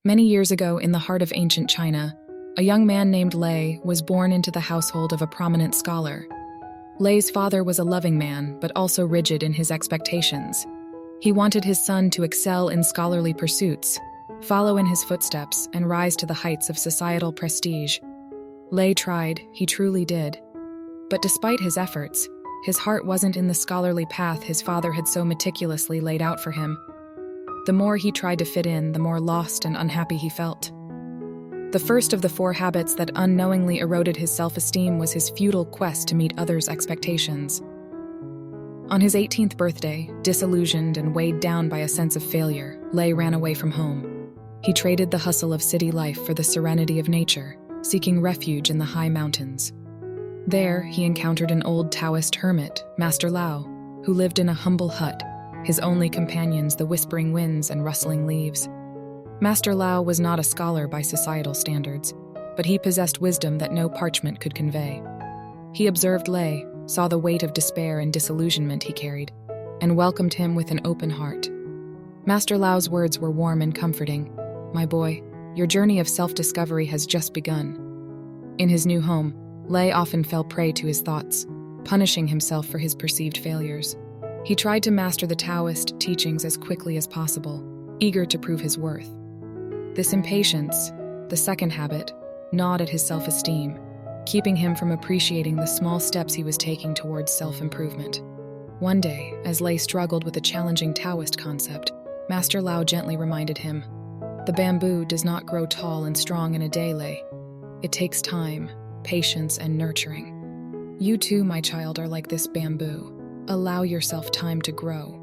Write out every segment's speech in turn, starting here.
Many years ago, in the heart of ancient China, a young man named Lei was born into the household of a prominent scholar. Lei's father was a loving man, but also rigid in his expectations. He wanted his son to excel in scholarly pursuits, follow in his footsteps, and rise to the heights of societal prestige. Lei tried, he truly did. But despite his efforts, his heart wasn't in the scholarly path his father had so meticulously laid out for him. The more he tried to fit in, the more lost and unhappy he felt. The first of the 4 habits that unknowingly eroded his self-esteem was his futile quest to meet others' expectations. On his 18th birthday, disillusioned and weighed down by a sense of failure, Lei ran away from home. He traded the hustle of city life for the serenity of nature, seeking refuge in the high mountains. There, he encountered an old Taoist hermit, Master Lao, who lived in a humble hut, his only companions the whispering winds and rustling leaves. Master Lao was not a scholar by societal standards, but he possessed wisdom that no parchment could convey. He observed Lei, saw the weight of despair and disillusionment he carried, and welcomed him with an open heart. Master Lao's words were warm and comforting. "My boy, your journey of self-discovery has just begun." In his new home, Lei often fell prey to his thoughts, punishing himself for his perceived failures. He tried to master the Taoist teachings as quickly as possible, eager to prove his worth. This impatience, the second habit, gnawed at his self-esteem, keeping him from appreciating the small steps he was taking towards self-improvement. One day, as Lei struggled with a challenging Taoist concept, Master Lao gently reminded him, "The bamboo does not grow tall and strong in a day, Lei. It takes time, patience, and nurturing. You too, my child, are like this bamboo. Allow yourself time to grow."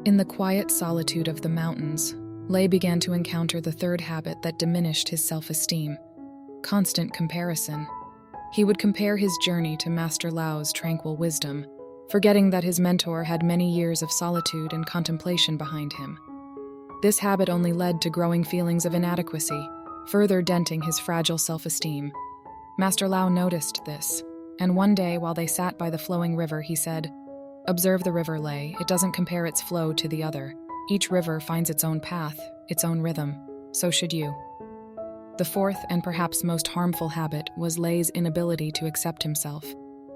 In the quiet solitude of the mountains, Lei began to encounter the third habit that diminished his self-esteem: constant comparison. He would compare his journey to Master Lao's tranquil wisdom, forgetting that his mentor had many years of solitude and contemplation behind him. This habit only led to growing feelings of inadequacy, further denting his fragile self-esteem. Master Lao noticed this, and one day while they sat by the flowing river, he said, "Observe the river, Lei. It doesn't compare its flow to the other. Each river finds its own path, its own rhythm. So should you." The fourth and perhaps most harmful habit was Lei's inability to accept himself.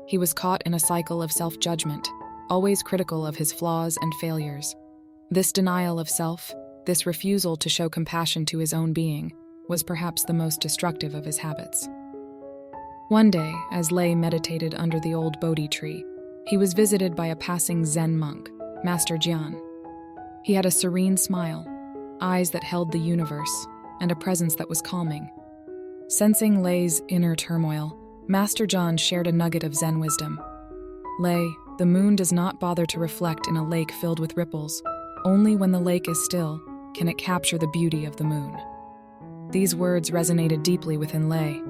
He was caught in a cycle of self-judgment, always critical of his flaws and failures. This denial of self, this refusal to show compassion to his own being, was perhaps the most destructive of his habits. One day, as Lei meditated under the old Bodhi tree, he was visited by a passing Zen monk, Master Jian. He had a serene smile, eyes that held the universe, and a presence that was calming. Sensing Lei's inner turmoil, Master Jian shared a nugget of Zen wisdom. "Lei, the moon does not bother to reflect in a lake filled with ripples. Only when the lake is still can it capture the beauty of the moon." These words resonated deeply within Lei.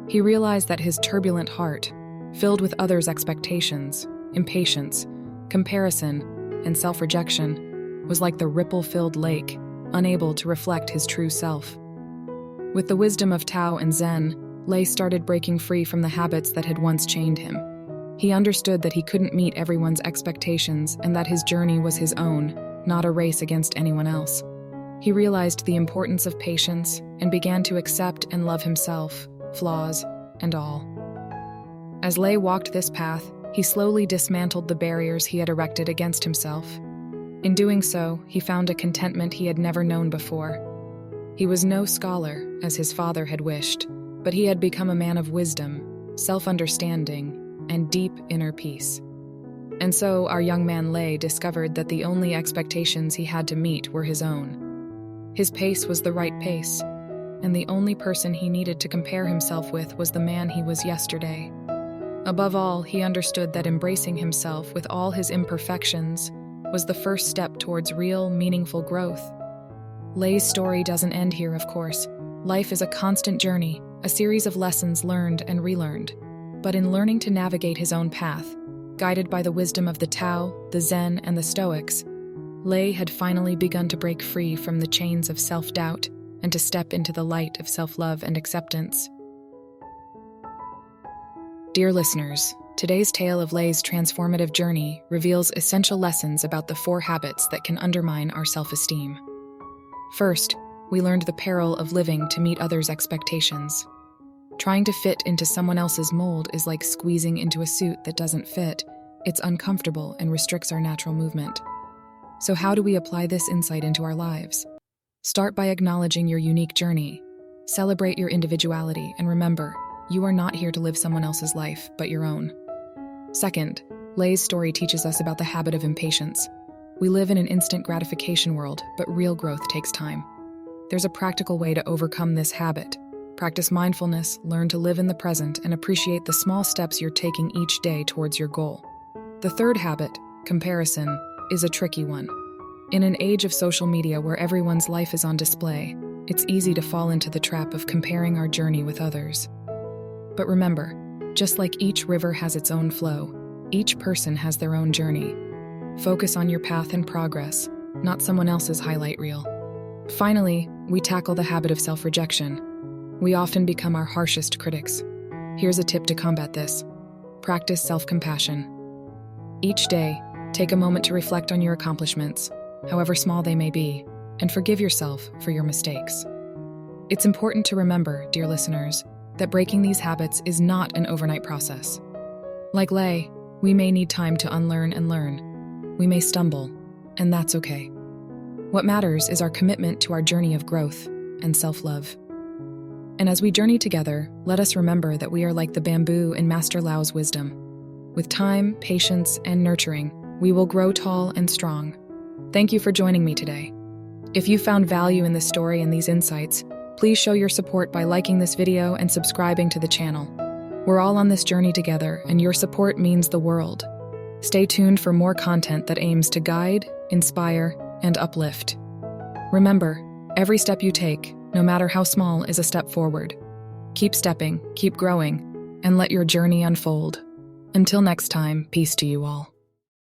He realized that his turbulent heart, filled with others' expectations, impatience, comparison, and self-rejection, was like the ripple-filled lake, unable to reflect his true self. With the wisdom of Tao and Zen, Lei started breaking free from the habits that had once chained him. He understood that he couldn't meet everyone's expectations and that his journey was his own, not a race against anyone else. He realized the importance of patience and began to accept and love himself, flaws and all. As Lei walked this path, he slowly dismantled the barriers he had erected against himself. In doing so, he found a contentment he had never known before. He was no scholar, as his father had wished, but he had become a man of wisdom, self-understanding, and deep inner peace. And so our young man Lei discovered that the only expectations he had to meet were his own. His pace was the right pace, and the only person he needed to compare himself with was the man he was yesterday. Above all, he understood that embracing himself with all his imperfections was the first step towards real, meaningful growth. Lei's story doesn't end here, of course. Life is a constant journey, a series of lessons learned and relearned. But in learning to navigate his own path, guided by the wisdom of the Tao, the Zen, and the Stoics, Lei had finally begun to break free from the chains of self-doubt and to step into the light of self-love and acceptance. Dear listeners, today's tale of Lei's transformative journey reveals essential lessons about the 4 habits that can undermine our self-esteem. First, we learned the peril of living to meet others' expectations. Trying to fit into someone else's mold is like squeezing into a suit that doesn't fit. It's uncomfortable and restricts our natural movement. So how do we apply this insight into our lives? Start by acknowledging your unique journey. Celebrate your individuality, and remember, you are not here to live someone else's life, but your own. Second, Lay's story teaches us about the habit of impatience. We live in an instant gratification world, but real growth takes time. There's a practical way to overcome this habit. Practice mindfulness, learn to live in the present, and appreciate the small steps you're taking each day towards your goal. The third habit, comparison, is a tricky one. In an age of social media where everyone's life is on display, it's easy to fall into the trap of comparing our journey with others. But remember, just like each river has its own flow, each person has their own journey. Focus on your path and progress, not someone else's highlight reel. Finally, we tackle the habit of self-rejection. We often become our harshest critics. Here's a tip to combat this. Practice self-compassion. Each day, take a moment to reflect on your accomplishments, however small they may be, and forgive yourself for your mistakes. It's important to remember, dear listeners, that breaking these habits is not an overnight process. Like Lay, we may need time to unlearn and learn. We may stumble, and that's okay. What matters is our commitment to our journey of growth and self-love. And as we journey together, let us remember that we are like the bamboo in Master Lao's wisdom. With time, patience, and nurturing, we will grow tall and strong. Thank you for joining me today. If you found value in this story and these insights, please show your support by liking this video and subscribing to the channel. We're all on this journey together, and your support means the world. Stay tuned for more content that aims to guide, inspire, and uplift. Remember, every step you take, no matter how small, is a step forward. Keep stepping, keep growing, and let your journey unfold. Until next time, peace to you all.